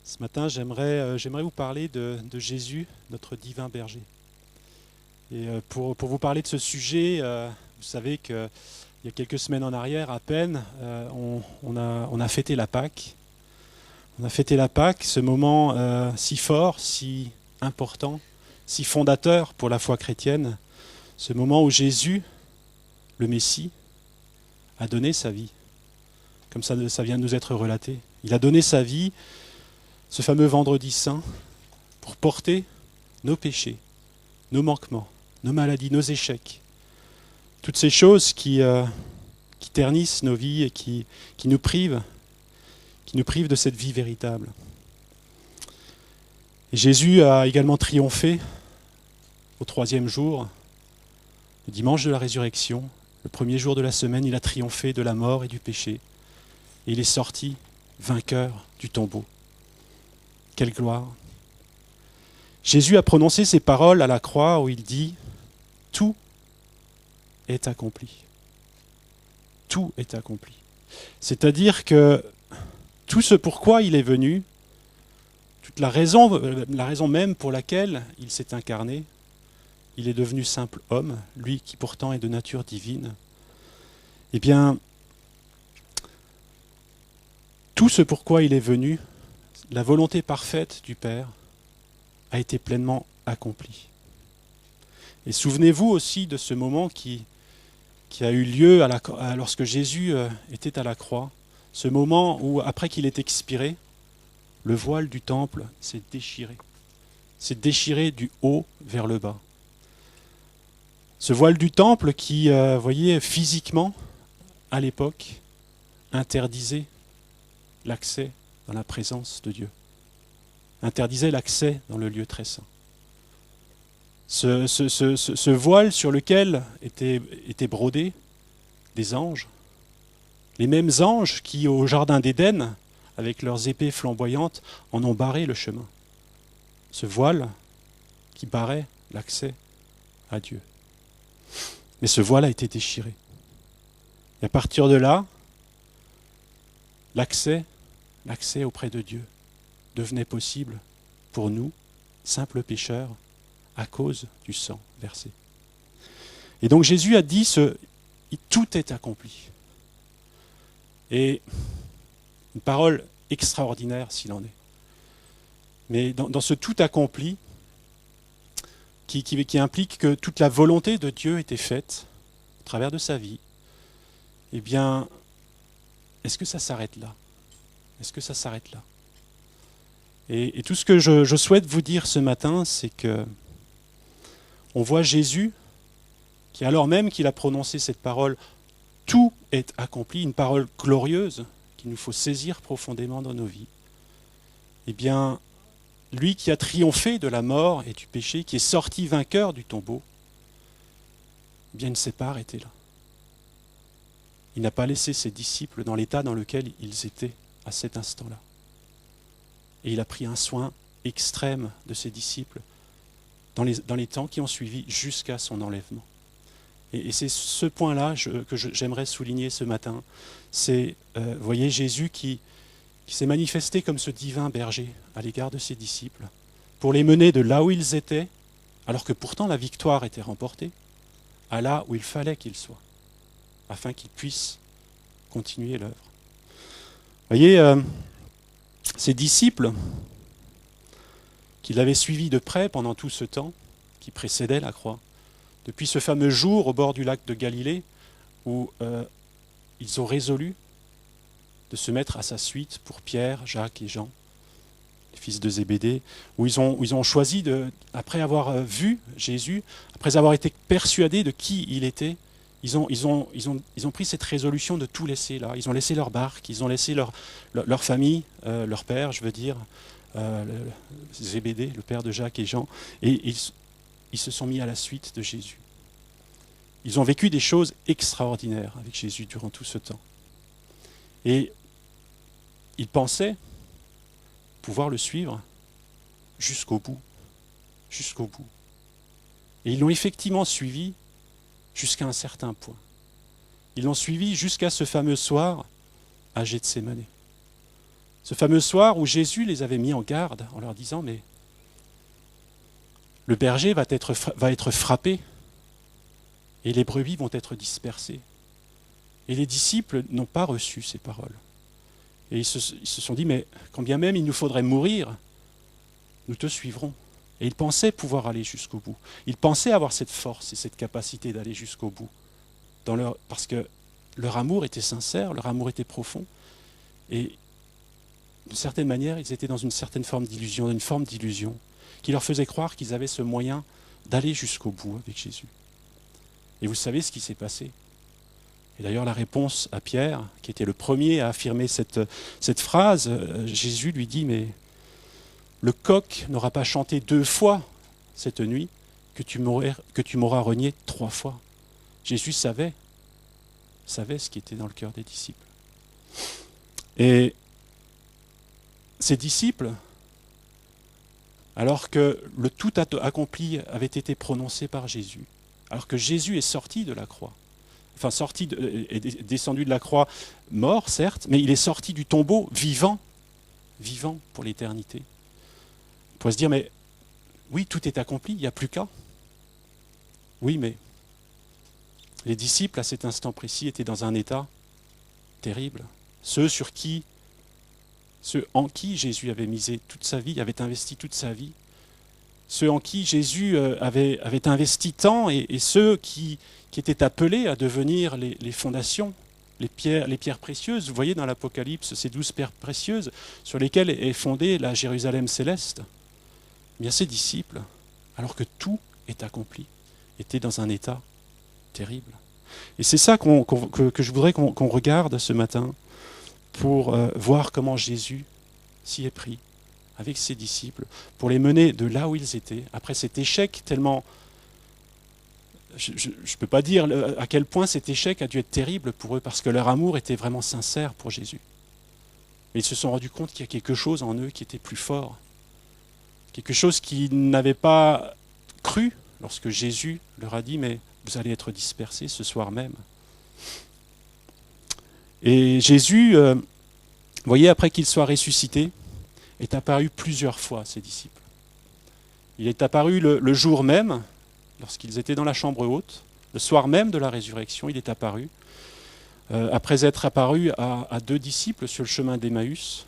Ce matin, j'aimerais vous parler de Jésus, notre divin berger. Et pour vous parler de ce sujet, vous savez qu'il y a quelques semaines en arrière, à peine, on a fêté la Pâque. On a fêté la Pâque, ce moment si fort, si important, si fondateur pour la foi chrétienne, ce moment où Jésus, le Messie, a donné sa vie, comme ça vient de nous être relaté. Il a donné sa vie, ce fameux vendredi saint, pour porter nos péchés, nos manquements, nos maladies, nos échecs. Toutes ces choses qui ternissent nos vies et qui nous privent de cette vie véritable. Et Jésus a également triomphé au 3e jour, le dimanche de la résurrection, le premier jour de la semaine, il a triomphé de la mort et du péché. Et il est sorti vainqueur du tombeau. Quelle gloire! Jésus a prononcé ces paroles à la croix où il dit « Tout est accompli. Tout est accompli. » C'est-à-dire que tout ce pourquoi il est venu, toute la raison même pour laquelle il s'est incarné, il est devenu simple homme, lui qui pourtant est de nature divine, eh bien, tout ce pourquoi il est venu, la volonté parfaite du Père, a été pleinement accomplie. Et souvenez-vous aussi de ce moment qui a eu lieu lorsque Jésus était à la croix, ce moment où, après qu'il ait expiré, le voile du temple s'est déchiré du haut vers le bas. Ce voile du temple qui, voyez, physiquement, à l'époque, interdisait l'accès dans la présence de Dieu, interdisait l'accès dans le lieu très saint. Ce voile sur lequel étaient brodés des anges, les mêmes anges qui, au jardin d'Éden, avec leurs épées flamboyantes, en ont barré le chemin. Ce voile qui barrait l'accès à Dieu. Mais ce voile a été déchiré. Et à partir de là, l'accès auprès de Dieu devenait possible pour nous, simples pécheurs, à cause du sang versé. Et donc Jésus a dit tout est accompli. Et une parole extraordinaire s'il en est. Mais dans ce tout accompli, qui implique que toute la volonté de Dieu était faite au travers de sa vie, eh bien, est-ce que ça s'arrête là? Est-ce que ça s'arrête là? Et tout ce que je souhaite vous dire ce matin, c'est que on voit Jésus qui, alors même qu'il a prononcé cette parole, tout est accompli, une parole glorieuse qu'il nous faut saisir profondément dans nos vies. Eh bien, lui qui a triomphé de la mort et du péché, qui est sorti vainqueur du tombeau, eh bien, il ne s'est pas arrêté là. Il n'a pas laissé ses disciples dans l'état dans lequel ils étaient à cet instant-là. Et il a pris un soin extrême de ses disciples dans les temps qui ont suivi jusqu'à son enlèvement. Et c'est ce point-là que j'aimerais souligner ce matin. C'est, voyez, Jésus qui s'est manifesté comme ce divin berger à l'égard de ses disciples, pour les mener de là où ils étaient, alors que pourtant la victoire était remportée, à là où il fallait qu'ils soient, afin qu'ils puissent continuer l'œuvre. Voyez, ces disciples qui l'avaient suivi de près pendant tout ce temps, qui précédait la croix, depuis ce fameux jour au bord du lac de Galilée, où ils ont résolu de se mettre à sa suite pour Pierre, Jacques et Jean, les fils de Zébédée, où ils ont choisi, après avoir vu Jésus, après avoir été persuadés de qui il était, ils ont pris cette résolution de tout laisser là. Ils ont laissé leur barque, ils ont laissé leur famille, leur père, je veux dire, Zébédée, le père de Jacques et Jean, et ils se sont mis à la suite de Jésus. Ils ont vécu des choses extraordinaires avec Jésus durant tout ce temps. Et ils pensaient pouvoir le suivre jusqu'au bout. Jusqu'au bout. Et ils l'ont effectivement suivi jusqu'à un certain point. Ils l'ont suivi jusqu'à ce fameux soir à Gethsémanée. Ce fameux soir où Jésus les avait mis en garde en leur disant « Mais le berger va être frappé et les brebis vont être dispersées. » Et les disciples n'ont pas reçu ces paroles. Et ils se sont dit « Mais quand bien même il nous faudrait mourir, nous te suivrons. » Et ils pensaient pouvoir aller jusqu'au bout. Ils pensaient avoir cette force et cette capacité d'aller jusqu'au bout. Parce que leur amour était sincère, leur amour était profond. Et d'une certaine manière, ils étaient dans une certaine forme d'illusion, une forme d'illusion, qui leur faisait croire qu'ils avaient ce moyen d'aller jusqu'au bout avec Jésus. Et vous savez ce qui s'est passé. Et d'ailleurs, la réponse à Pierre, qui était le premier à affirmer cette phrase, Jésus lui dit « Mais le coq n'aura pas chanté 2 fois cette nuit que tu m'auras renié 3 fois. » Jésus savait ce qui était dans le cœur des disciples. Et ces disciples, alors que le tout accompli avait été prononcé par Jésus, alors que Jésus est sorti de la croix, enfin est descendu de la croix, mort certes, mais il est sorti du tombeau vivant pour l'éternité. On pourrait se dire, mais oui, tout est accompli, il n'y a plus qu'à. Oui, mais les disciples, à cet instant précis, étaient dans un état terrible. Ceux en qui Jésus avait misé toute sa vie, avait investi toute sa vie, ceux en qui Jésus avait investi tant, et ceux qui étaient appelés à devenir les fondations, les pierres précieuses. Vous voyez dans l'Apocalypse ces 12 pierres précieuses sur lesquelles est fondée la Jérusalem céleste. Eh bien, ces disciples, alors que tout est accompli, étaient dans un état terrible. Et c'est ça que je voudrais qu'on regarde ce matin pour voir comment Jésus s'y est pris avec ses disciples, pour les mener de là où ils étaient, après cet échec tellement... Je ne peux pas dire à quel point cet échec a dû être terrible pour eux, parce que leur amour était vraiment sincère pour Jésus. Et ils se sont rendus compte qu'il y a quelque chose en eux qui était plus fort, quelque chose qu'ils n'avaient pas cru lorsque Jésus leur a dit « Mais vous allez être dispersés ce soir même. » Et Jésus, vous voyez, après qu'il soit ressuscité, est apparu plusieurs fois à ses disciples. Il est apparu le jour même, lorsqu'ils étaient dans la chambre haute, le soir même de la résurrection, il est apparu, après être apparu à 2 disciples sur le chemin d'Emmaüs.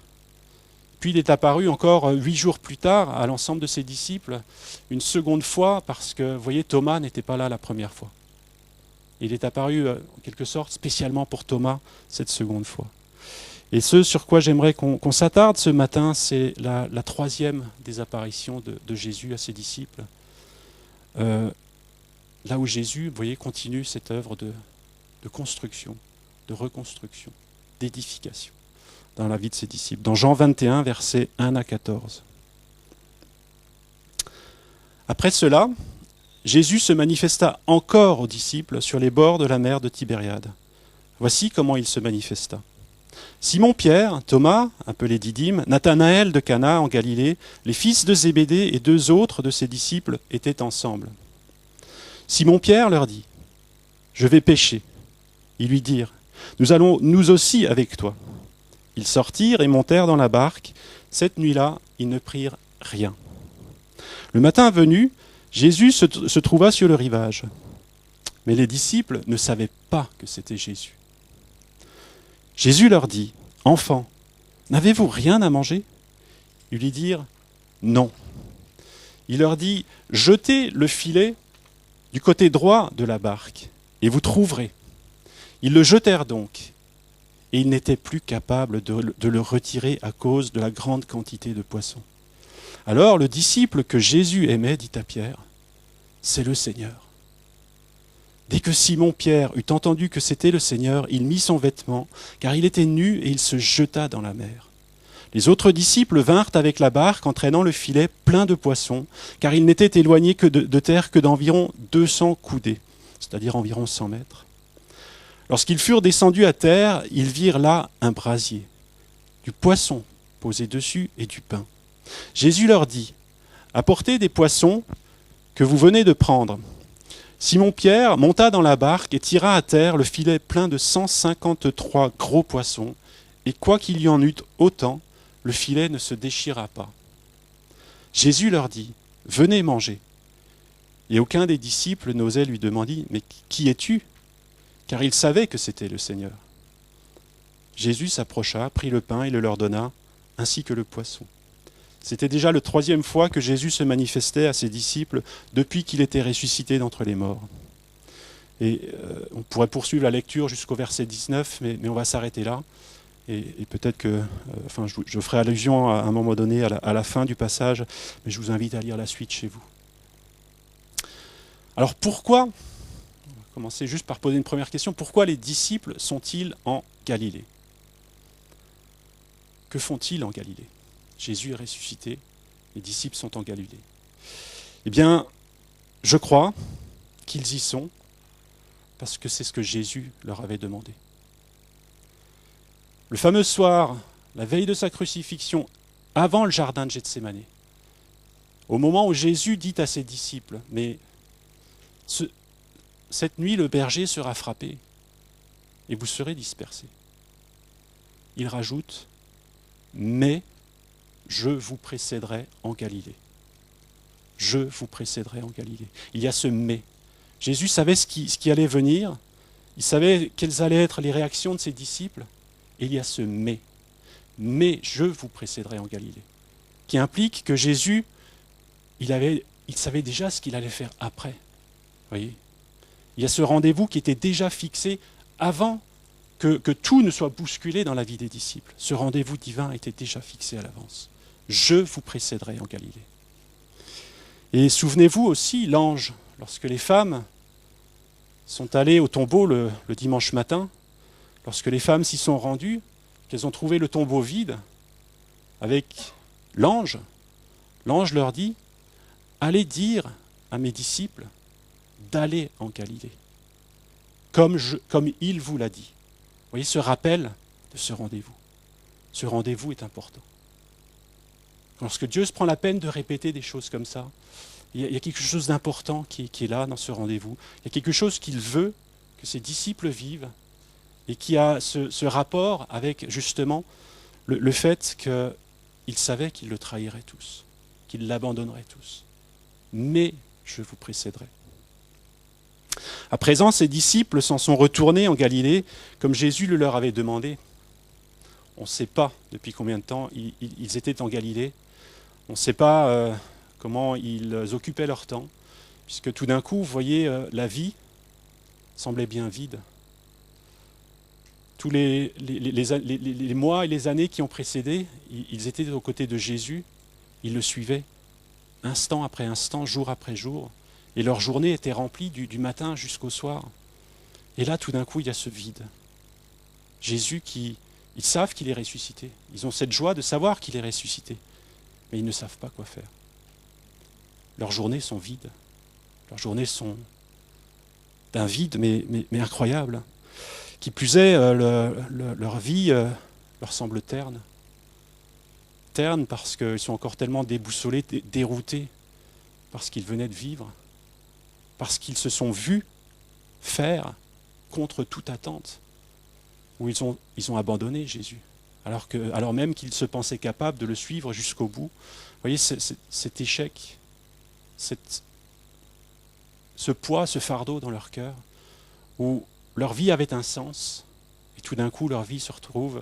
Puis il est apparu encore 8 jours plus tard à l'ensemble de ses disciples, une seconde fois, parce que, vous voyez, Thomas n'était pas là la première fois. Il est apparu, en quelque sorte, spécialement pour Thomas, cette seconde fois. Et ce sur quoi j'aimerais qu'on s'attarde ce matin, c'est la 3e des apparitions de Jésus à ses disciples. Là où Jésus, vous voyez, continue cette œuvre de construction, de reconstruction, d'édification dans la vie de ses disciples. Dans Jean 21, versets 1 à 14. Après cela, Jésus se manifesta encore aux disciples sur les bords de la mer de Tibériade. Voici comment il se manifesta. Simon-Pierre, Thomas, appelé Didyme, Nathanaël de Cana en Galilée, les fils de Zébédée et 2 autres de ses disciples étaient ensemble. Simon-Pierre leur dit : « Je vais pêcher. » Ils lui dirent : « Nous allons nous aussi avec toi. » Ils sortirent et montèrent dans la barque. Cette nuit-là, ils ne prirent rien. Le matin venu, Jésus se trouva sur le rivage. Mais les disciples ne savaient pas que c'était Jésus. Jésus leur dit : « Enfants, n'avez-vous rien à manger ?» Ils lui dirent : « Non. » Il leur dit : « Jetez le filet du côté droit de la barque, et vous trouverez. » Ils le jetèrent donc, et ils n'étaient plus capables de le retirer à cause de la grande quantité de poissons. Alors le disciple que Jésus aimait dit à Pierre : « C'est le Seigneur. » Dès que Simon-Pierre eut entendu que c'était le Seigneur, il mit son vêtement, car il était nu, et il se jeta dans la mer. Les autres disciples vinrent avec la barque en traînant le filet plein de poissons, car ils n'étaient éloignés de terre que d'environ 200 coudées, c'est-à-dire environ 100 mètres. Lorsqu'ils furent descendus à terre, ils virent là un brasier, du poisson posé dessus et du pain. Jésus leur dit : « Apportez des poissons que vous venez de prendre. » Simon-Pierre monta dans la barque et tira à terre le filet plein de 153 gros poissons, et quoiqu'il y en eût autant, le filet ne se déchira pas. Jésus leur dit, « Venez manger. » Et aucun des disciples n'osait lui demander, « Mais qui es-tu » car il savait que c'était le Seigneur. Jésus s'approcha, prit le pain et le leur donna, ainsi que le poisson. C'était déjà la 3e fois que Jésus se manifestait à ses disciples depuis qu'il était ressuscité d'entre les morts. Et on pourrait poursuivre la lecture jusqu'au verset 19, mais on va s'arrêter là. Et peut-être que, je ferai allusion à un moment donné à la fin du passage, mais je vous invite à lire la suite chez vous. Alors pourquoi, on va commencer juste par poser une première question, pourquoi les disciples sont-ils en Galilée ? Que font-ils en Galilée ? Jésus est ressuscité, les disciples sont en Galilée. Eh bien, je crois qu'ils y sont parce que c'est ce que Jésus leur avait demandé. Le fameux soir, la veille de sa crucifixion, avant le jardin de Gethsémanée, au moment où Jésus dit à ses disciples, « Mais cette nuit, le berger sera frappé et vous serez dispersés. » Il rajoute, « Mais je vous précéderai en Galilée. » Je vous précéderai en Galilée. Il y a ce « mais ». Jésus savait ce qui allait venir, il savait quelles allaient être les réactions de ses disciples, et il y a ce « mais ». Mais je vous précéderai en Galilée, qui implique que Jésus, il savait déjà ce qu'il allait faire après. Voyez, il y a ce rendez-vous qui était déjà fixé avant que tout ne soit bousculé dans la vie des disciples. Ce rendez-vous divin était déjà fixé à l'avance. Je vous précéderai en Galilée. Et souvenez-vous aussi, l'ange, lorsque les femmes sont allées au tombeau le dimanche matin, lorsque les femmes s'y sont rendues, qu'elles ont trouvé le tombeau vide, avec l'ange leur dit, « Allez dire à mes disciples d'aller en Galilée, comme il vous l'a dit. » Vous voyez ce rappel de ce rendez-vous. Ce rendez-vous est important. Lorsque Dieu se prend la peine de répéter des choses comme ça, il y a quelque chose d'important qui est là dans ce rendez-vous. Il y a quelque chose qu'il veut que ses disciples vivent et qui a ce rapport avec justement le fait qu'ils savaient qu'ils le trahiraient tous, qu'ils l'abandonneraient tous. Mais je vous précéderai. À présent, ses disciples s'en sont retournés en Galilée, comme Jésus le leur avait demandé. On ne sait pas depuis combien de temps ils étaient en Galilée. On ne sait pas comment ils occupaient leur temps, puisque tout d'un coup, vous voyez, la vie semblait bien vide. Tous les mois et les années qui ont précédé, ils étaient aux côtés de Jésus, ils le suivaient, instant après instant, jour après jour, et leur journée était remplie du matin jusqu'au soir. Et là, tout d'un coup, il y a ce vide. Jésus ils savent qu'il est ressuscité, ils ont cette joie de savoir qu'il est ressuscité, mais ils ne savent pas quoi faire. Leurs journées sont vides, leurs journées sont d'un vide, mais incroyable. Qui plus est, leur vie leur semble terne. Terne parce qu'ils sont encore tellement déboussolés, déroutés, parce qu'ils venaient de vivre, parce qu'ils se sont vus faire contre toute attente, où ils ont abandonné Jésus, alors même qu'ils se pensaient capables de le suivre jusqu'au bout. Vous voyez, cet échec, ce poids, ce fardeau dans leur cœur, où leur vie avait un sens, et tout d'un coup, leur vie se retrouve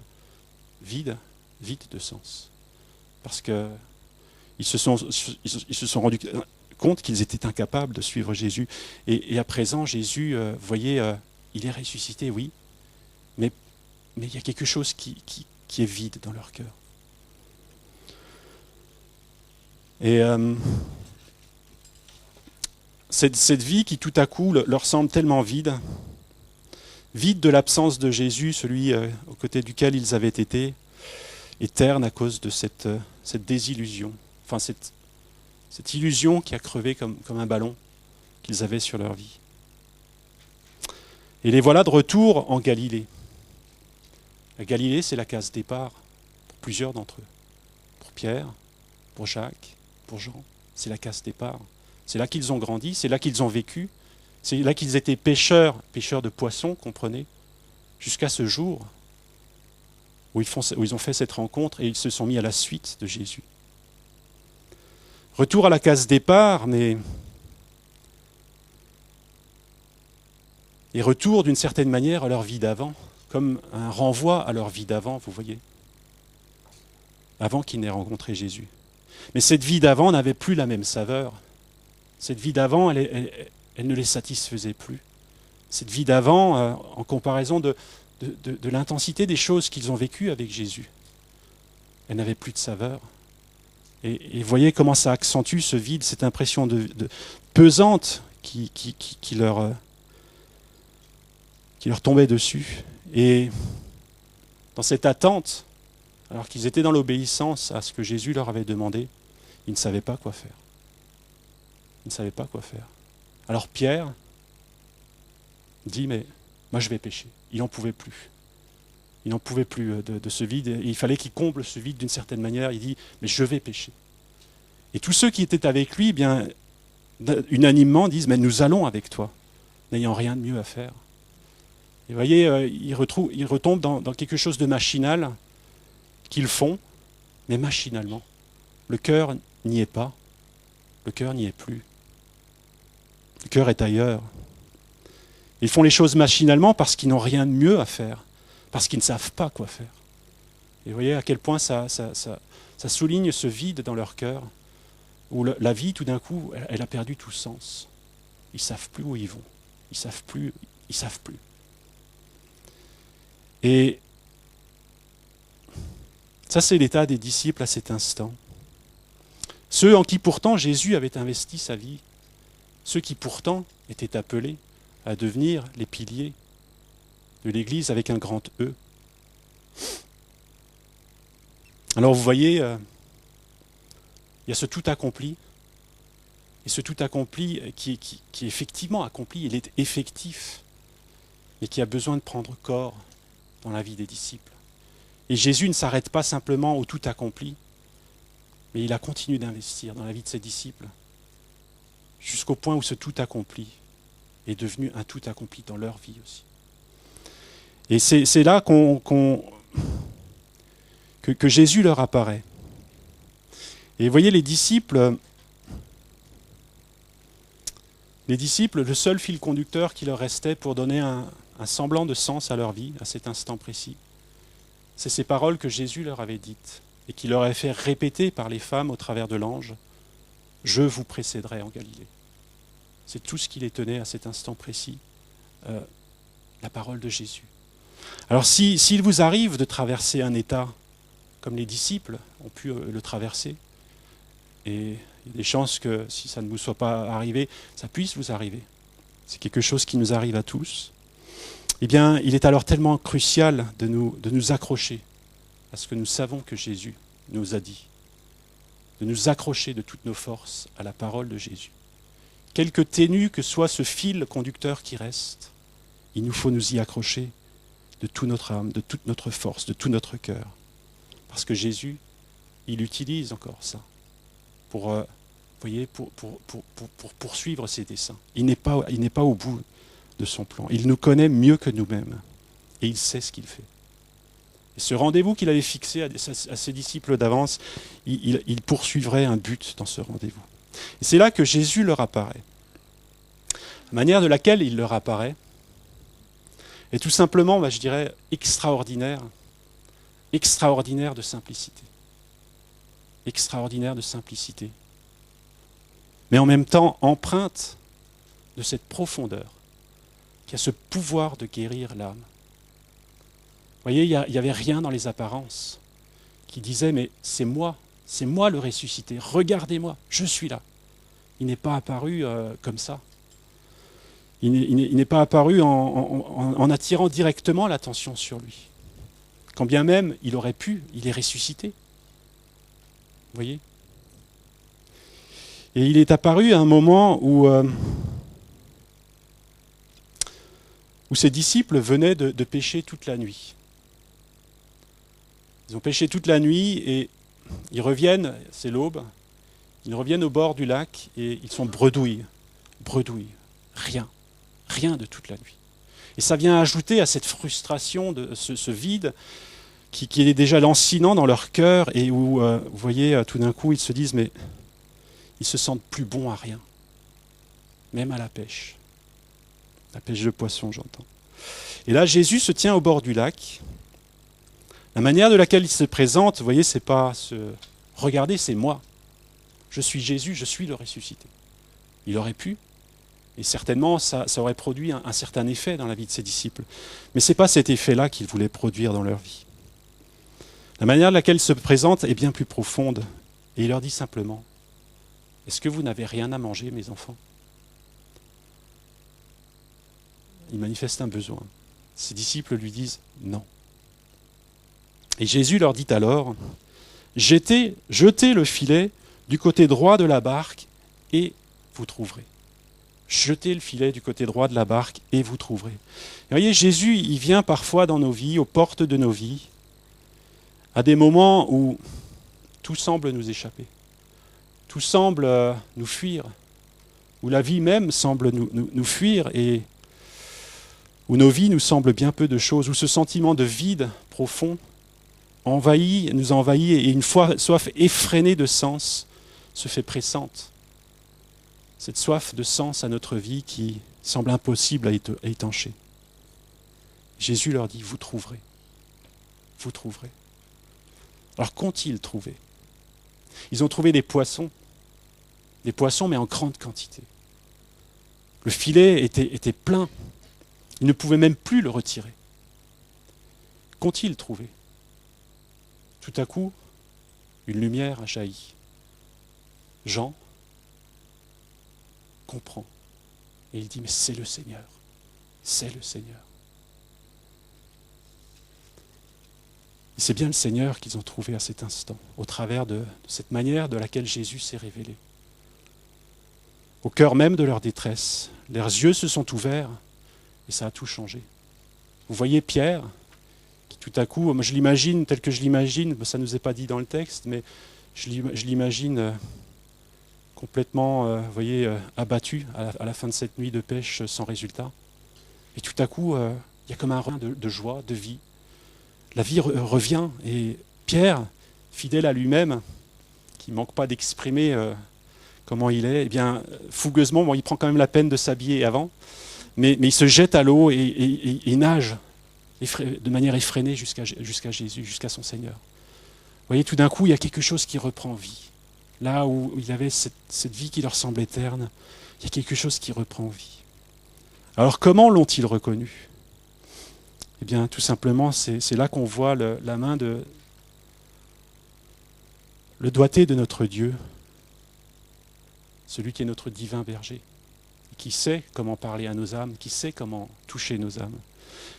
vide de sens. Parce qu'ils se sont rendus compte qu'ils étaient incapables de suivre Jésus. Et à présent, Jésus, vous voyez, il est ressuscité, oui, mais il y a quelque chose qui est vide dans leur cœur. Et cette vie qui tout à coup leur semble tellement vide de l'absence de Jésus, celui aux côtés duquel ils avaient été, est terne à cause de cette désillusion, enfin cette illusion qui a crevé comme un ballon qu'ils avaient sur leur vie. Et les voilà de retour en Galilée. La Galilée, c'est la case départ pour plusieurs d'entre eux. Pour Pierre, pour Jacques, pour Jean, c'est la case départ. C'est là qu'ils ont grandi, c'est là qu'ils ont vécu, c'est là qu'ils étaient pêcheurs de poissons, comprenez, jusqu'à ce jour où ils ont fait cette rencontre et ils se sont mis à la suite de Jésus. Retour à la case départ, et retour d'une certaine manière à leur vie d'avant, comme un renvoi à leur vie d'avant, vous voyez, avant qu'ils n'aient rencontré Jésus. Mais cette vie d'avant n'avait plus la même saveur. Cette vie d'avant, elle ne les satisfaisait plus. Cette vie d'avant, en comparaison de l'intensité des choses qu'ils ont vécues avec Jésus, elle n'avait plus de saveur. Et voyez comment ça accentue ce vide, cette impression de pesante qui leur tombait dessus. Et dans cette attente, alors qu'ils étaient dans l'obéissance à ce que Jésus leur avait demandé, ils ne savaient pas quoi faire. Ils ne savaient pas quoi faire. Alors Pierre dit, mais moi je vais pécher. Il n'en pouvait plus. Il n'en pouvait plus de ce vide. Et il fallait qu'il comble ce vide d'une certaine manière. Il dit, mais je vais pécher. Et tous ceux qui étaient avec lui, bien, unanimement disent, mais nous allons avec toi, n'ayant rien de mieux à faire. Et vous voyez, ils retombent dans quelque chose de machinal qu'ils font, mais machinalement. Le cœur n'y est pas. Le cœur n'y est plus. Le cœur est ailleurs. Ils font les choses machinalement parce qu'ils n'ont rien de mieux à faire, parce qu'ils ne savent pas quoi faire. Et vous voyez à quel point ça souligne ce vide dans leur cœur, où la vie, tout d'un coup, elle a perdu tout sens. Ils ne savent plus où ils vont. Ils ne savent plus. Et ça, c'est l'état des disciples à cet instant. Ceux en qui pourtant Jésus avait investi sa vie, ceux qui pourtant étaient appelés à devenir les piliers de l'Église avec un grand E. Alors vous voyez, il y a ce tout accompli, et ce tout accompli qui est effectivement accompli, il est effectif, mais qui a besoin de prendre corps dans la vie des disciples. Et Jésus ne s'arrête pas simplement au tout accompli, mais il a continué d'investir dans la vie de ses disciples, jusqu'au point où ce tout accompli est devenu un tout accompli dans leur vie aussi. Et c'est là que Jésus leur apparaît. Et vous voyez, les disciples, le seul fil conducteur qui leur restait pour donner un semblant de sens à leur vie, à cet instant précis, c'est ces paroles que Jésus leur avait dites et qui leur avait fait répéter par les femmes au travers de l'ange, « Je vous précéderai en Galilée ». C'est tout ce qui les tenait à cet instant précis, la parole de Jésus. Alors s'il vous arrive de traverser un état comme les disciples ont pu le traverser, et il y a des chances que si ça ne vous soit pas arrivé, ça puisse vous arriver. C'est quelque chose qui nous arrive à tous. Eh bien, il est alors tellement crucial de nous accrocher à ce que nous savons que Jésus nous a dit, de nous accrocher de toutes nos forces à la parole de Jésus. Quelque ténu que soit ce fil conducteur qui reste, il nous faut nous y accrocher de toute notre âme, de toute notre force, de tout notre cœur. Parce que Jésus, il utilise encore ça pour poursuivre ses desseins. Il n'est pas au bout de son plan. Il nous connaît mieux que nous-mêmes et il sait ce qu'il fait. Et ce rendez-vous qu'il avait fixé à ses disciples d'avance, il poursuivrait un but dans ce rendez-vous. Et c'est là que Jésus leur apparaît. La manière de laquelle il leur apparaît est tout simplement, je dirais, extraordinaire de simplicité. Extraordinaire de simplicité. Mais en même temps, empreinte de cette profondeur qui a ce pouvoir de guérir l'âme. Vous voyez, il n'y avait rien dans les apparences qui disait, mais c'est moi le ressuscité, regardez-moi, je suis là. Il n'est pas apparu comme ça. Il n'est pas apparu en attirant directement l'attention sur lui. Quand bien même il aurait pu, il est ressuscité. Vous voyez ? Et il est apparu à un moment où ses disciples venaient de pécher toute la nuit. Ils ont péché toute la nuit et ils reviennent, c'est l'aube, ils reviennent au bord du lac et ils sont bredouilles, rien de toute la nuit. Et ça vient ajouter à cette frustration, de ce vide, qui est déjà lancinant dans leur cœur et où, vous voyez, tout d'un coup, ils se disent, mais ils se sentent plus bons à rien, même à la pêche de poisson, j'entends. Et là, Jésus se tient au bord du lac. La manière de laquelle il se présente, vous voyez, c'est pas regardez, c'est moi. Je suis Jésus, je suis le ressuscité. Il aurait pu, et certainement ça aurait produit un certain effet dans la vie de ses disciples. Mais ce n'est pas cet effet-là qu'il voulait produire dans leur vie. La manière de laquelle il se présente est bien plus profonde. Et il leur dit simplement, est-ce que vous n'avez rien à manger, mes enfants ? Il manifeste un besoin. Ses disciples lui disent non. Et Jésus leur dit alors, jetez le filet du côté droit de la barque et vous trouverez. Jetez le filet du côté droit de la barque et vous trouverez. Et vous voyez, Jésus, il vient parfois dans nos vies, aux portes de nos vies, à des moments où tout semble nous échapper, tout semble nous fuir, où la vie même semble nous fuir et où nos vies nous semblent bien peu de choses, où ce sentiment de vide profond nous envahit et une soif effrénée de sens se fait pressante. Cette soif de sens à notre vie qui semble impossible à étancher. Jésus leur dit, vous trouverez. Vous trouverez. Alors qu'ont-ils trouvé ? Ils ont trouvé des poissons mais en grande quantité. Le filet était plein. Ils ne pouvaient même plus le retirer. Qu'ont-ils trouvé ? Tout à coup, une lumière a jailli. Jean comprend. Et il dit, mais c'est le Seigneur. C'est le Seigneur. Et c'est bien le Seigneur qu'ils ont trouvé à cet instant, au travers de cette manière de laquelle Jésus s'est révélé. Au cœur même de leur détresse, leurs yeux se sont ouverts et ça a tout changé. Vous voyez Pierre, qui tout à coup, moi je l'imagine tel que je l'imagine, ça ne nous est pas dit dans le texte, mais je l'imagine complètement, vous voyez, abattu à la fin de cette nuit de pêche sans résultat. Et tout à coup, il y a comme un rein de joie, de vie. La vie revient et Pierre, fidèle à lui-même, qui ne manque pas d'exprimer comment il est, eh bien, fougueusement, bon, il prend quand même la peine de s'habiller avant, mais il se jette à l'eau et il nage de manière effrénée jusqu'à Jésus, jusqu'à son Seigneur. Vous voyez, tout d'un coup, il y a quelque chose qui reprend vie. Là où il avait cette vie qui leur semblait terne, il y a quelque chose qui reprend vie. Alors comment l'ont-ils reconnu ? Eh bien, tout simplement, c'est là qu'on voit la main le doigté de notre Dieu, celui qui est notre divin berger, qui sait comment parler à nos âmes, qui sait comment toucher nos âmes.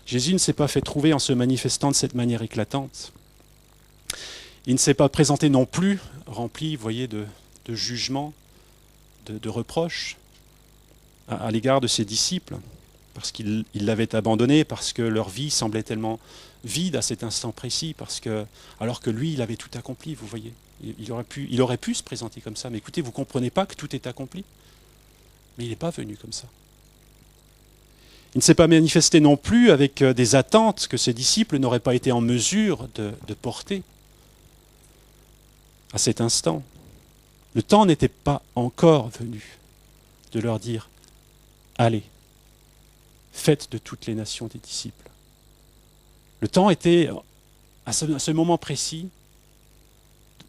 Jésus ne s'est pas fait trouver en se manifestant de cette manière éclatante. Il ne s'est pas présenté non plus rempli, vous voyez, de jugement, de reproches à l'égard de ses disciples, parce qu'il l'avait abandonné, parce que leur vie semblait tellement vide à cet instant précis, alors que lui, il avait tout accompli, vous voyez. Il aurait pu se présenter comme ça, mais écoutez, vous ne comprenez pas que tout est accompli ? Mais il n'est pas venu comme ça. Il ne s'est pas manifesté non plus avec des attentes que ses disciples n'auraient pas été en mesure de porter à cet instant. Le temps n'était pas encore venu de leur dire « Allez, faites de toutes les nations des disciples ». Le temps était, à ce moment précis,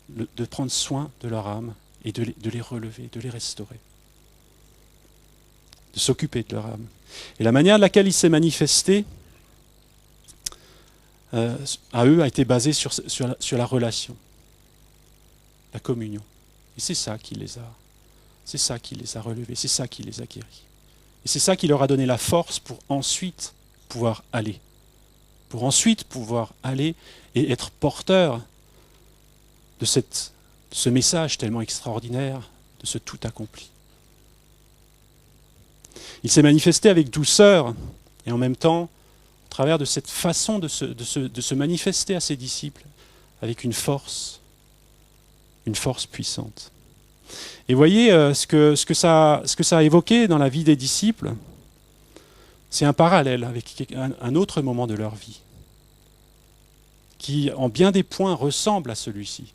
de prendre soin de leur âme et de les relever, de les restaurer, de s'occuper de leur âme. Et la manière de laquelle il s'est manifesté à eux a été basée sur la relation, la communion. Et c'est ça qui les a relevés, c'est ça qui les a guéris. Et c'est ça qui leur a donné la force pour ensuite pouvoir aller et être porteurs de ce message tellement extraordinaire, de ce tout accompli. Il s'est manifesté avec douceur et en même temps, au travers de cette façon de se manifester à ses disciples, avec une force puissante. Et voyez, ce que ça a évoqué dans la vie des disciples, c'est un parallèle avec un autre moment de leur vie, qui, en bien des points, ressemble à celui-ci,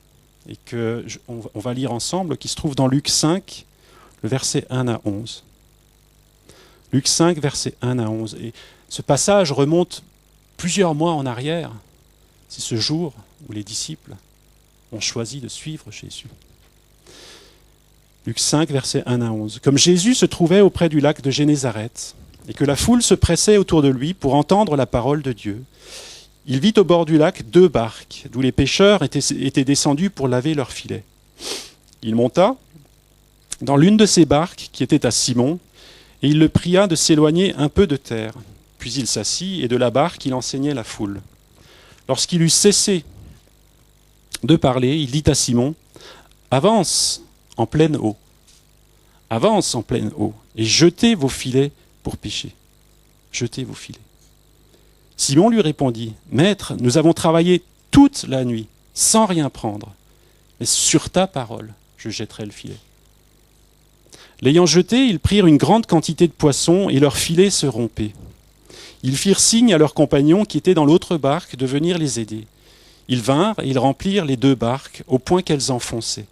et qu'on va lire ensemble, qui se trouve dans Luc 5, le verset 1 à 11. Luc 5, verset 1 à 11. Et ce passage remonte plusieurs mois en arrière. C'est ce jour où les disciples ont choisi de suivre Jésus. Luc 5, verset 1 à 11. Comme Jésus se trouvait auprès du lac de Génézareth, et que la foule se pressait autour de lui pour entendre la parole de Dieu, il vit au bord du lac 2 barques, d'où les pêcheurs étaient descendus pour laver leurs filets. Il monta dans l'une de ces barques, qui était à Simon, et il le pria de s'éloigner un peu de terre. Puis il s'assit, et de la barque il enseignait la foule. Lorsqu'il eut cessé de parler, il dit à Simon, « Avance en pleine eau, avance en pleine eau, et jetez vos filets pour pêcher. Jetez vos filets. » Simon lui répondit, « Maître, nous avons travaillé toute la nuit, sans rien prendre, mais sur ta parole, je jetterai le filet. » L'ayant jeté, ils prirent une grande quantité de poissons, et leur filet se rompait. Ils firent signe à leurs compagnons qui étaient dans l'autre barque de venir les aider. Ils vinrent et ils remplirent les 2 barques, au point qu'elles enfonçaient.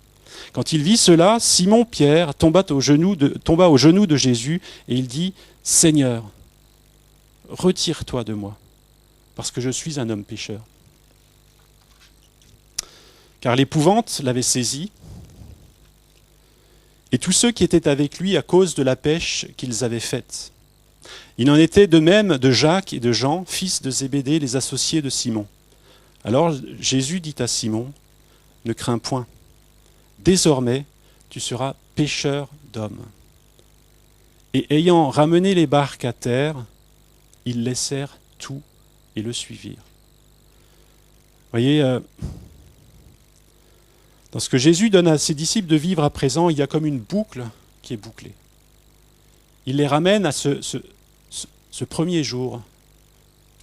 Quand il vit cela, Simon-Pierre tomba au genou de Jésus, et il dit, « Seigneur, retire-toi de moi, parce que je suis un homme pécheur. » Car l'épouvante l'avait saisi, et tous ceux qui étaient avec lui à cause de la pêche qu'ils avaient faite. Il en était de même de Jacques et de Jean, fils de Zébédée, les associés de Simon. Alors Jésus dit à Simon, « Ne crains point, désormais tu seras pêcheur d'hommes. » Et ayant ramené les barques à terre, ils laissèrent tout et le suivirent. Vous voyez, dans ce que Jésus donne à ses disciples de vivre à présent, il y a comme une boucle qui est bouclée. Il les ramène à ce premier jour,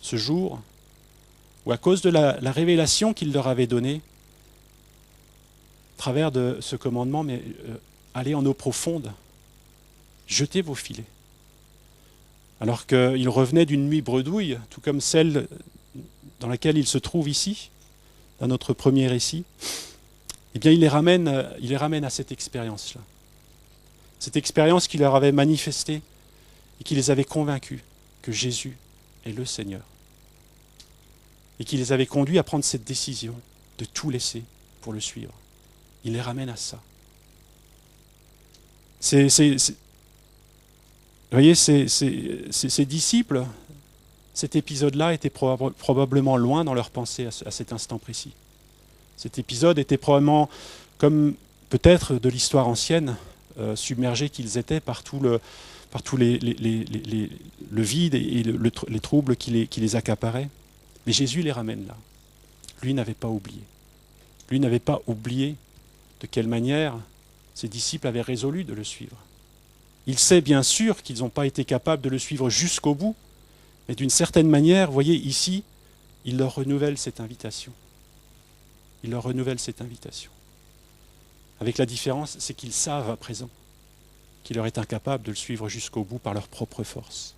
ce jour où, à cause de la révélation qu'il leur avait donnée, à travers de ce commandement, mais allez en eau profonde, jetez vos filets. Alors qu'ils revenaient d'une nuit bredouille, tout comme celle dans laquelle ils se trouvent ici, dans notre premier récit, eh bien il les ramène à cette expérience-là. Cette expérience qui leur avait manifesté et qui les avait convaincus que Jésus est le Seigneur. Et qui les avait conduits à prendre cette décision de tout laisser pour le suivre. Il les ramène à ça. Vous voyez, ces disciples, cet épisode-là était probablement loin dans leur pensée à cet instant précis. Cet épisode était probablement, comme peut-être de l'histoire ancienne, submergés qu'ils étaient par tout le vide et les troubles qui les accaparaient. Mais Jésus les ramène là. Lui n'avait pas oublié. Lui n'avait pas oublié de quelle manière ses disciples avaient résolu de le suivre. Il sait bien sûr qu'ils n'ont pas été capables de le suivre jusqu'au bout, mais d'une certaine manière, vous voyez ici, il leur renouvelle cette invitation. Il leur renouvelle cette invitation. Avec la différence, c'est qu'ils savent à présent qu'il leur est incapable de le suivre jusqu'au bout par leur propre force.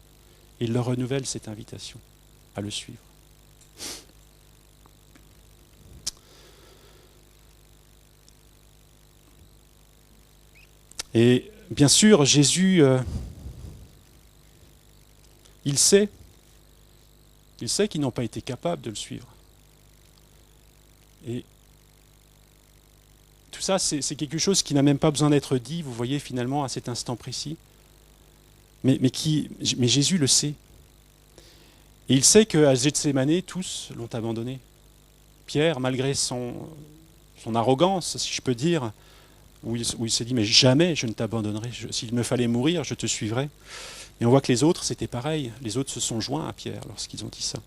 Et il leur renouvelle cette invitation à le suivre. Et bien sûr, Jésus, il sait qu'ils n'ont pas été capables de le suivre. Et tout ça, c'est quelque chose qui n'a même pas besoin d'être dit, vous voyez, finalement, à cet instant précis. Mais Jésus le sait. Et il sait qu'à Gethsémanée, tous l'ont abandonné. Pierre, malgré son arrogance, si je peux dire, où il s'est dit, mais jamais je ne t'abandonnerai, s'il me fallait mourir, je te suivrai. Et on voit que les autres, c'était pareil. Les autres se sont joints à Pierre lorsqu'ils ont dit ça.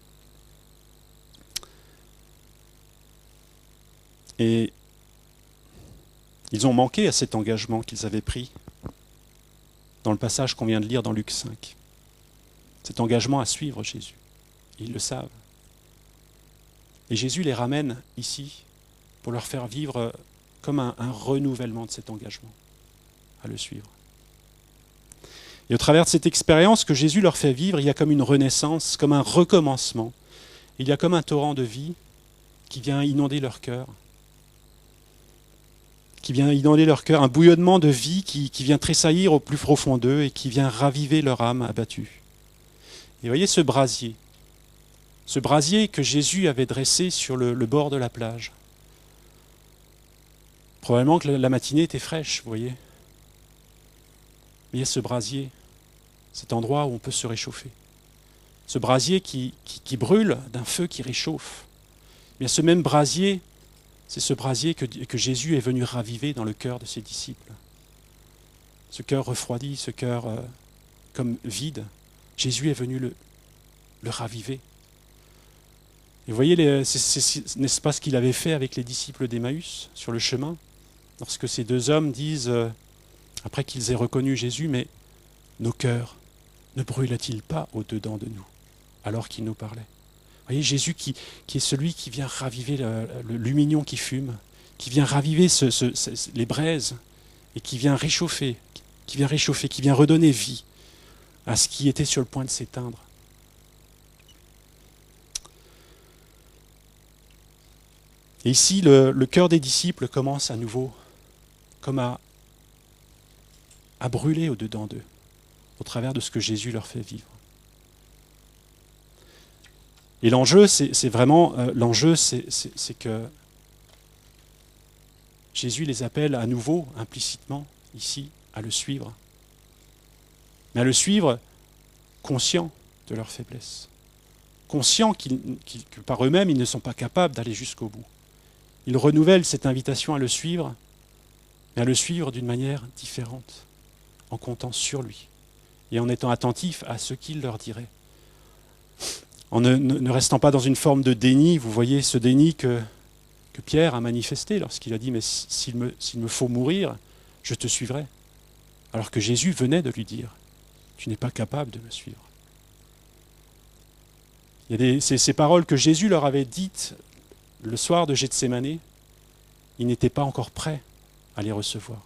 Et ils ont manqué à cet engagement qu'ils avaient pris dans le passage qu'on vient de lire dans Luc 5. Cet engagement à suivre Jésus. Ils le savent. Et Jésus les ramène ici pour leur faire vivre comme un renouvellement de cet engagement à le suivre. Et au travers de cette expérience que Jésus leur fait vivre, il y a comme une renaissance, comme un recommencement. Il y a comme un torrent de vie qui vient inonder leur cœur. Qui vient inonder leur cœur, un bouillonnement de vie qui vient tressaillir au plus profond d'eux et qui vient raviver leur âme abattue. Et voyez ce brasier que Jésus avait dressé sur le bord de la plage. Probablement que la matinée était fraîche, vous voyez. Il y a ce brasier, cet endroit où on peut se réchauffer. Ce brasier qui brûle d'un feu qui réchauffe. Bien, ce même brasier, c'est ce brasier que Jésus est venu raviver dans le cœur de ses disciples. Ce cœur refroidi, ce cœur comme vide, Jésus est venu le raviver. Et vous voyez, n'est-ce pas ce qu'il avait fait avec les disciples d'Emmaüs sur le chemin? Lorsque ces deux hommes disent, après qu'ils aient reconnu Jésus, mais nos cœurs ne brûlent-ils pas au-dedans de nous, alors qu'il nous parlait? Vous voyez, Jésus qui est celui qui vient raviver le lumignon qui fume, qui vient raviver les braises et qui vient réchauffer, qui vient redonner vie à ce qui était sur le point de s'éteindre. Et ici, le cœur des disciples commence à nouveau, comme à brûler au-dedans d'eux, au travers de ce que Jésus leur fait vivre. Et l'enjeu, c'est que Jésus les appelle à nouveau, implicitement, ici, à le suivre. Mais à le suivre conscient de leur faiblesse. Conscient que par eux-mêmes, ils ne sont pas capables d'aller jusqu'au bout. Ils renouvellent cette invitation à le suivre, mais à le suivre d'une manière différente, en comptant sur lui et en étant attentifs à ce qu'il leur dirait. En ne restant pas dans une forme de déni, vous voyez ce déni que Pierre a manifesté lorsqu'il a dit « Mais s'il me faut mourir, je te suivrai ». Alors que Jésus venait de lui dire « Tu n'es pas capable de me suivre ». Il y a ces paroles que Jésus leur avait dites le soir de Gethsémanée, ils n'étaient pas encore prêts à les recevoir.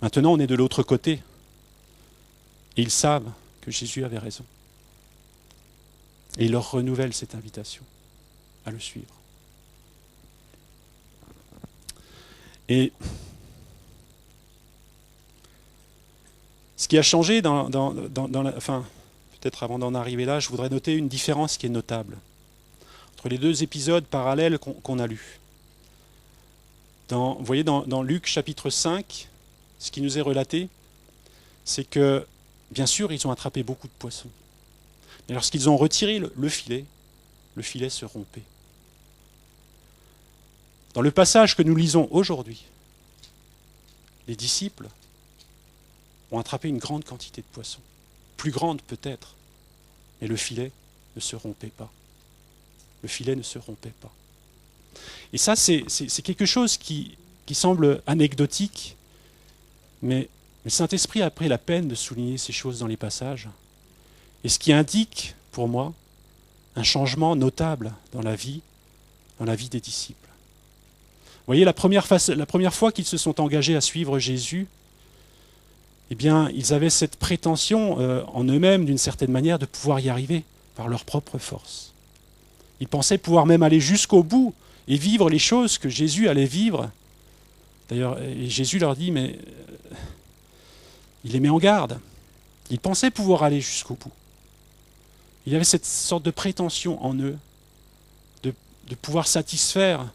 Maintenant, on est de l'autre côté et ils savent que Jésus avait raison. Et il leur renouvelle cette invitation à le suivre. Et ce qui a changé peut-être avant d'en arriver là, je voudrais noter une différence qui est notable entre les deux épisodes parallèles qu'on a lus. Vous voyez, dans Luc chapitre 5, ce qui nous est relaté, c'est que, bien sûr, ils ont attrapé beaucoup de poissons. Mais lorsqu'ils ont retiré le filet se rompait. Dans le passage que nous lisons aujourd'hui, les disciples ont attrapé une grande quantité de poissons. Plus grande peut-être, mais le filet ne se rompait pas. Le filet ne se rompait pas. Et ça, c'est quelque chose qui semble anecdotique, mais le Saint-Esprit a pris la peine de souligner ces choses dans les passages. Et ce qui indique, pour moi, un changement notable dans la vie des disciples. Vous voyez, la première fois qu'ils se sont engagés à suivre Jésus, eh bien, ils avaient cette prétention en eux-mêmes, d'une certaine manière, de pouvoir y arriver par leur propre force. Ils pensaient pouvoir même aller jusqu'au bout et vivre les choses que Jésus allait vivre. D'ailleurs, Jésus leur dit, mais il les met en garde. Ils pensaient pouvoir aller jusqu'au bout. Il y avait cette sorte de prétention en eux de pouvoir satisfaire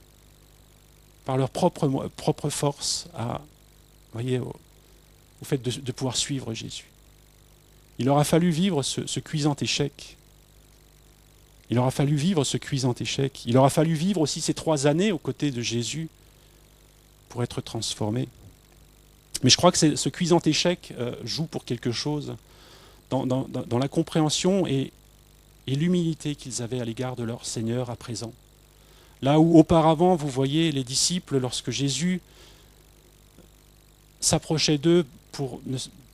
par leur propre force au fait de pouvoir suivre Jésus. Il leur a fallu vivre ce cuisant échec. Il leur a fallu vivre ce cuisant échec. Il leur a fallu vivre aussi ces 3 années aux côtés de Jésus pour être transformés. Mais je crois que ce cuisant échec joue pour quelque chose dans la compréhension et l'humilité qu'ils avaient à l'égard de leur Seigneur à présent. Là où auparavant, vous voyez les disciples, lorsque Jésus s'approchait d'eux pour,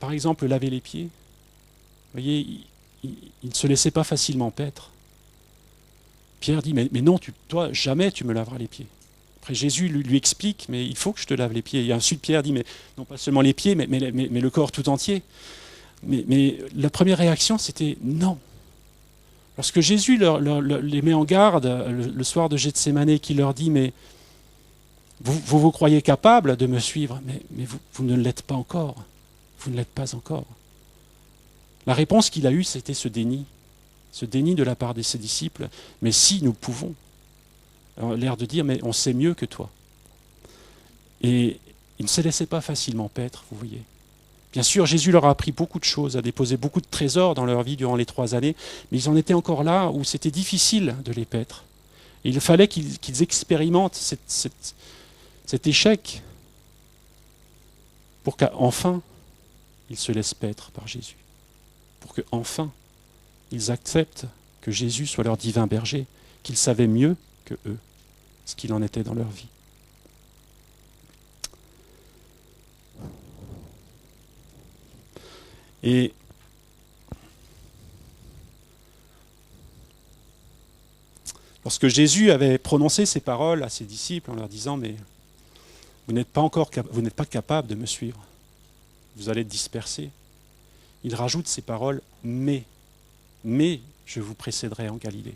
par exemple, laver les pieds, vous voyez, ils ne se laissaient pas facilement paître. Pierre dit, mais non, toi, jamais tu me laveras les pieds. Après, Jésus lui explique, mais il faut que je te lave les pieds. Et ensuite, Pierre dit, mais non pas seulement les pieds, mais le corps tout entier. Mais la première réaction, c'était non. Lorsque Jésus les met en garde le soir de Gethsémanée, qui leur dit « Mais vous croyez capable de me suivre, mais vous ne l'êtes pas encore. Vous ne l'êtes pas encore. » La réponse qu'il a eue, c'était ce déni de la part de ses disciples. « Mais si, nous pouvons. » L'air de dire « Mais on sait mieux que toi. » Et il ne se laissait pas facilement paître, vous voyez. Bien sûr, Jésus leur a appris beaucoup de choses, a déposé beaucoup de trésors dans leur vie durant les 3 années, mais ils en étaient encore là où c'était difficile de les paître. Et il fallait qu'ils expérimentent cet échec pour qu'enfin ils se laissent paître par Jésus. Pour qu'enfin ils acceptent que Jésus soit leur divin berger, qu'il savait mieux que eux ce qu'il en était dans leur vie. Et lorsque Jésus avait prononcé ces paroles à ses disciples en leur disant « Mais vous n'êtes pas capables de me suivre, vous allez être dispersés », il rajoute ces paroles « mais je vous précéderai en Galilée ».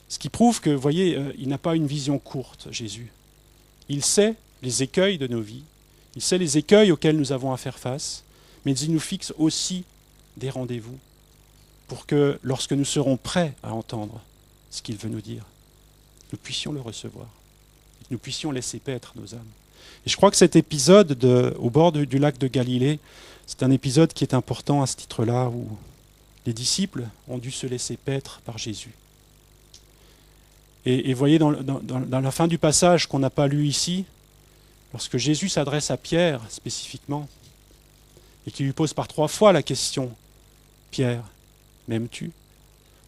Ce qui prouve que, vous voyez, il n'a pas une vision courte, Jésus. Il sait les écueils de nos vies, il sait les écueils auxquels nous avons à faire face, mais il nous fixe aussi des rendez-vous pour que, lorsque nous serons prêts à entendre ce qu'il veut nous dire, nous puissions le recevoir, que nous puissions laisser paître nos âmes. Et je crois que cet épisode au bord du lac de Galilée, c'est un épisode qui est important à ce titre-là, où les disciples ont dû se laisser paître par Jésus. Et voyez, dans la fin du passage qu'on n'a pas lu ici, lorsque Jésus s'adresse à Pierre spécifiquement, et qui lui pose par 3 fois la question « Pierre, m'aimes-tu »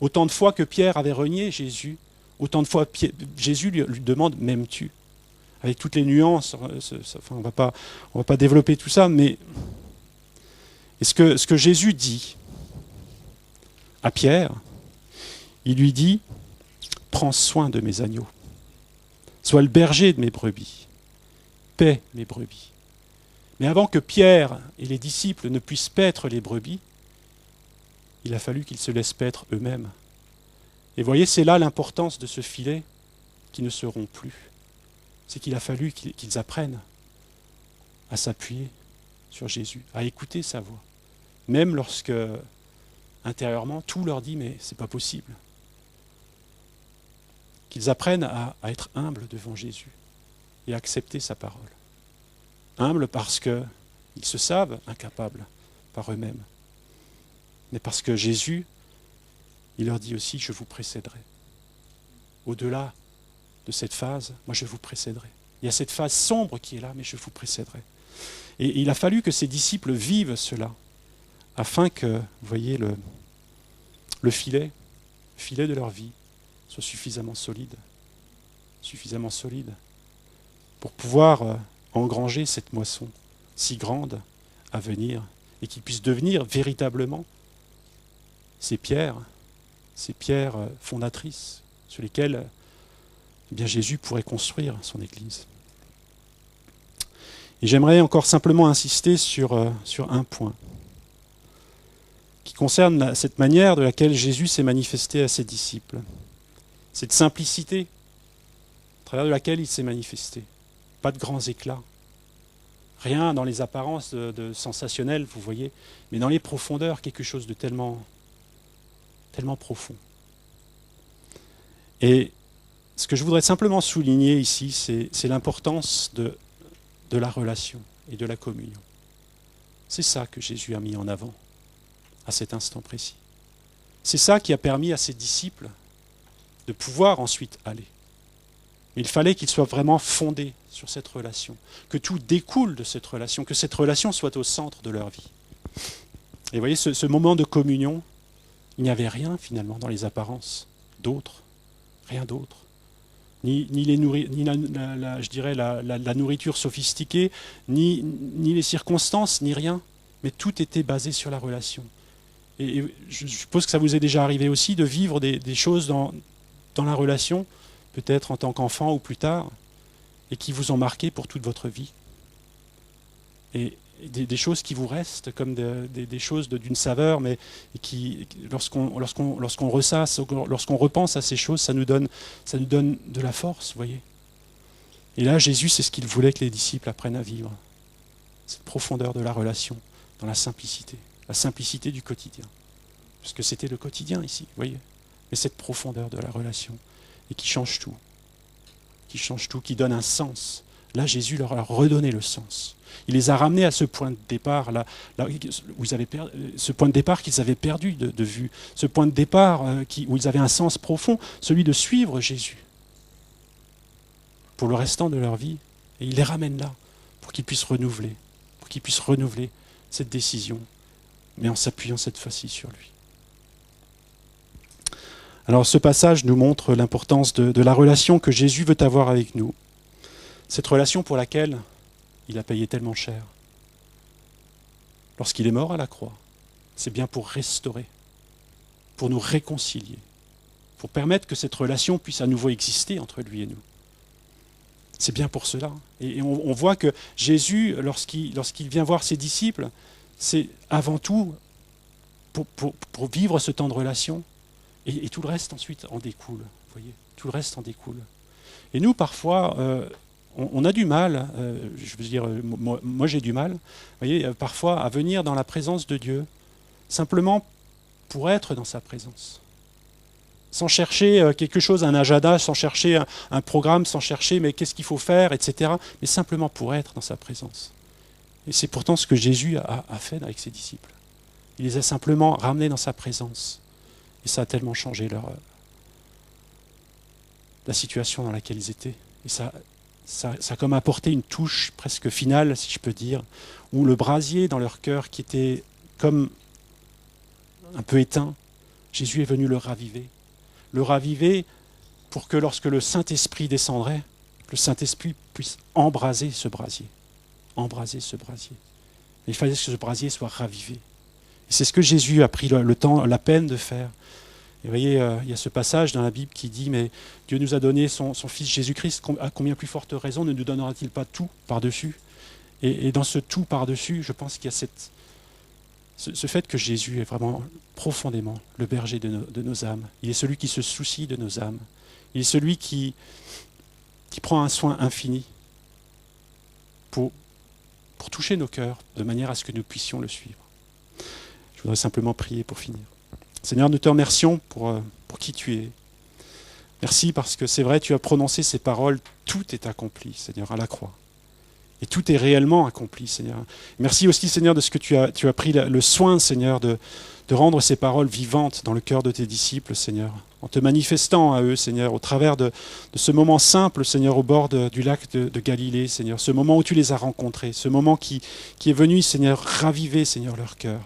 Autant de fois que Pierre avait renié Jésus, autant de fois Jésus lui demande « M'aimes-tu » Avec toutes les nuances, on ne va pas développer tout ça, mais ce que Jésus dit à Pierre, il lui dit « Prends soin de mes agneaux, sois le berger de mes brebis, paie mes brebis ». Mais avant que Pierre et les disciples ne puissent paître les brebis, il a fallu qu'ils se laissent paître eux-mêmes. Et voyez, c'est là l'importance de ce filet qui ne se rompt plus. C'est qu'il a fallu qu'ils apprennent à s'appuyer sur Jésus, à écouter sa voix. Même lorsque, intérieurement, tout leur dit « mais c'est pas possible ». Qu'ils apprennent à être humbles devant Jésus et à accepter sa parole. Humbles parce qu'ils se savent incapables par eux-mêmes. Mais parce que Jésus, il leur dit aussi « je vous précéderai ». Au-delà de cette phase, moi je vous précéderai. Il y a cette phase sombre qui est là, mais je vous précéderai. Et il a fallu que ces disciples vivent cela, afin que, vous voyez, le filet de leur vie soit suffisamment solide pour pouvoir engranger cette moisson si grande à venir et qu'ils puissent devenir véritablement ces pierres fondatrices sur lesquelles eh bien, Jésus pourrait construire son Église. Et j'aimerais encore simplement insister sur un point qui concerne cette manière de laquelle Jésus s'est manifesté à ses disciples. Cette simplicité à travers de laquelle il s'est manifesté. Pas de grands éclats. Rien dans les apparences de sensationnel, vous voyez, mais dans les profondeurs, quelque chose de tellement profond. Et ce que je voudrais simplement souligner ici, c'est l'importance de la relation et de la communion. C'est ça que Jésus a mis en avant à cet instant précis. C'est ça qui a permis à ses disciples de pouvoir ensuite aller. Mais il fallait qu'ils soient vraiment fondés sur cette relation, que tout découle de cette relation, que cette relation soit au centre de leur vie. Et vous voyez, ce moment de communion, il n'y avait rien finalement dans les apparences d'autres, rien d'autre. Ni la nourriture sophistiquée, ni les circonstances, ni rien, mais tout était basé sur la relation. Et je suppose que ça vous est déjà arrivé aussi de vivre des choses dans la relation, peut-être en tant qu'enfant ou plus tard, et qui vous ont marqué pour toute votre vie. Et des choses qui vous restent comme des choses d'une saveur, mais qui, lorsqu'on ressasse, lorsqu'on repense à ces choses, ça nous donne de la force, vous voyez. Et là, Jésus, c'est ce qu'il voulait que les disciples apprennent à vivre. Cette profondeur de la relation, dans la simplicité du quotidien. Parce que c'était le quotidien ici, vous voyez. Mais cette profondeur de la relation, et qui change tout, qui donne un sens. Là, Jésus leur a redonné le sens. Il les a ramenés à ce point de départ, ce point de départ qu'ils avaient perdu de vue, ce point de départ où ils avaient un sens profond, celui de suivre Jésus pour le restant de leur vie. Et il les ramène là, pour qu'ils puissent renouveler cette décision, mais en s'appuyant cette fois-ci sur lui. Alors ce passage nous montre l'importance de la relation que Jésus veut avoir avec nous. Cette relation pour laquelle il a payé tellement cher. Lorsqu'il est mort à la croix, c'est bien pour restaurer, pour nous réconcilier, pour permettre que cette relation puisse à nouveau exister entre lui et nous. C'est bien pour cela. Et on voit que Jésus, lorsqu'il vient voir ses disciples, c'est avant tout pour vivre ce temps de relation. Et tout le reste ensuite en découle. Vous voyez, tout le reste en découle. Et nous, parfois, on a du mal, je veux dire, moi j'ai du mal, vous voyez, parfois à venir dans la présence de Dieu, simplement pour être dans sa présence. Sans chercher quelque chose, un agenda, sans chercher un programme, sans chercher mais qu'est-ce qu'il faut faire, etc. Mais simplement pour être dans sa présence. Et c'est pourtant ce que Jésus a fait avec ses disciples. Il les a simplement ramenés dans sa présence. Et ça a tellement changé la situation dans laquelle ils étaient. Et ça a comme apporté une touche presque finale, si je peux dire, où le brasier dans leur cœur qui était comme un peu éteint, Jésus est venu le raviver. Le raviver pour que lorsque le Saint-Esprit descendrait, le Saint-Esprit puisse embraser ce brasier. Embraser ce brasier. Et il fallait que ce brasier soit ravivé. Et c'est ce que Jésus a pris le temps, la peine de faire. Et vous voyez, il y a ce passage dans la Bible qui dit « Mais Dieu nous a donné son Fils Jésus-Christ, à combien plus forte raison ne nous donnera-t-il pas tout par-dessus » et dans ce tout par-dessus, je pense qu'il y a ce fait que Jésus est vraiment profondément le berger de nos âmes. Il est celui qui se soucie de nos âmes. Il est celui qui prend un soin infini pour toucher nos cœurs de manière à ce que nous puissions le suivre. Je voudrais simplement prier pour finir. Seigneur, nous te remercions pour qui tu es. Merci parce que c'est vrai, tu as prononcé ces paroles, tout est accompli, Seigneur, à la croix. Et tout est réellement accompli, Seigneur. Merci aussi, Seigneur, de ce que tu as pris le soin, Seigneur, de rendre ces paroles vivantes dans le cœur de tes disciples, Seigneur, en te manifestant à eux, Seigneur, au travers de ce moment simple, Seigneur, au bord du lac de Galilée, Seigneur, ce moment où tu les as rencontrés, ce moment qui est venu, Seigneur, raviver, Seigneur, leur cœur.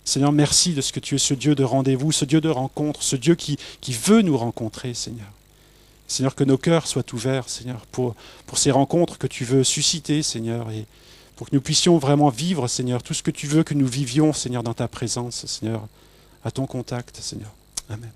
Seigneur, merci de ce que tu es ce Dieu de rendez-vous, ce Dieu de rencontre, ce Dieu qui veut nous rencontrer, Seigneur. Seigneur, que nos cœurs soient ouverts, Seigneur, pour ces rencontres que tu veux susciter, Seigneur, et pour que nous puissions vraiment vivre, Seigneur, tout ce que tu veux que nous vivions, Seigneur, dans ta présence, Seigneur, à ton contact, Seigneur. Amen.